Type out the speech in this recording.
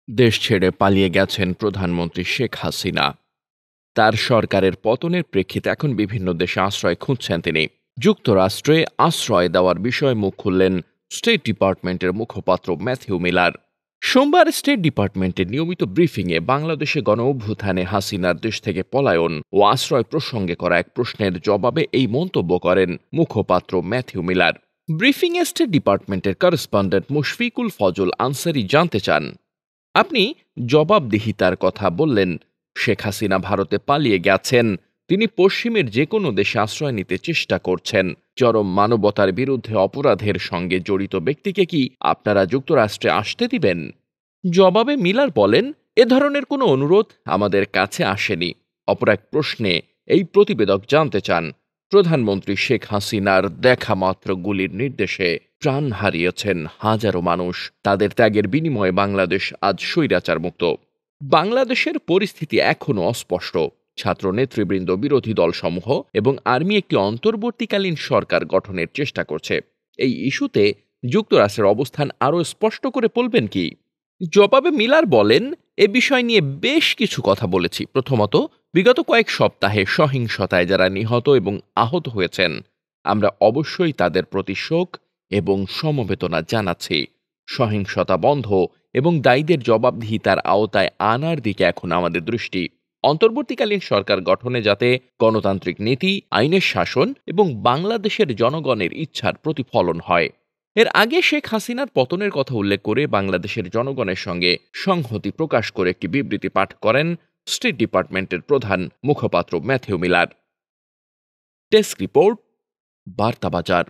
দেশ ছেড়ে পালিয়ে গেছেন প্রধানমন্ত্রী শেখ হাসিনা। তার সরকারের পতনের প্রেক্ষিতে এখন বিভিন্ন দেশে আশ্রয় খুঁজছেন তিনি। যুক্তরাষ্ট্রে আশ্রয় দেওয়ার বিষয়ে মুখ খুললেন স্টেট ডিপার্টমেন্টের মুখপাত্র ম্যাথিউ মিলার। সোমবার স্টেট ডিপার্টমেন্টের নিয়মিত ব্রিফিংয়ে বাংলাদেশে গণঅভ্যুত্থানে হাসিনার দেশ থেকে পলায়ন ও আশ্রয় প্রসঙ্গে করা এক প্রশ্নের জবাবে এই মন্তব্য করেন মুখপাত্র ম্যাথিউ মিলার। ব্রিফিংয়ে স্টেট ডিপার্টমেন্টের করেসপন্ডেন্ট মুশফিকুল ফজল আনসারি জানতে চান, আপনি জবাবদিহিতার কথা বললেন। শেখ হাসিনা ভারতে পালিয়ে গেছেন, তিনি পশ্চিমের যে কোনো দেশে আশ্রয় নিতে চেষ্টা করছেন। চরম মানবতার বিরুদ্ধে অপরাধের সঙ্গে জড়িত ব্যক্তিকে কি আপনারা যুক্তরাষ্ট্রে আসতে দিবেন? জবাবে মিলার বলেন, এ ধরনের কোনো অনুরোধ আমাদের কাছে আসেনি। অপর এক প্রশ্নে এই প্রতিবেদক জানতে চান, প্রধানমন্ত্রী শেখ হাসিনার দেখামাত্র গুলির নির্দেশে প্রাণ হারিয়েছেন হাজারো মানুষ। তাদের ত্যাগের বিনিময়ে বাংলাদেশ আজ স্বৈরাচার মুক্ত। বাংলাদেশের পরিস্থিতি এখনও অস্পষ্ট। ছাত্র নেতৃবৃন্দ, বিরোধী দলসমূহ এবং আর্মি একটি অন্তর্বর্তীকালীন সরকার গঠনের চেষ্টা করছে। এই ইস্যুতে যুক্তরাষ্ট্রের অবস্থান আরও স্পষ্ট করে বলবেন কি? জবাবে মিলার বলেন, এ বিষয় নিয়ে বেশ কিছু কথা বলেছি। প্রথমত, বিগত কয়েক সপ্তাহে সহিংসতায় যারা নিহত এবং আহত হয়েছেন, আমরা অবশ্যই তাদের প্রতি শোক এবং সমবেদনা জানাচ্ছি। সহিংসতা বন্ধ এবং দায়ীদের জবাবদিহিতার আওতায় আনার দিকে এখন আমাদের দৃষ্টি। অন্তর্বর্তীকালীন সরকার গঠনে যাতে গণতান্ত্রিক নীতি, আইনের শাসন এবং বাংলাদেশের জনগণের ইচ্ছার প্রতিফলন হয়। এর আগে শেখ হাসিনার পতনের কথা উল্লেখ করে বাংলাদেশের জনগণের সঙ্গে সংহতি প্রকাশ করে একটি বিবৃতি পাঠ করেন স্টেট ডিপার্টমেন্টের প্রধান মুখপাত্র ম্যাথিউ মিলার। Desk report, বার্তাবাজার।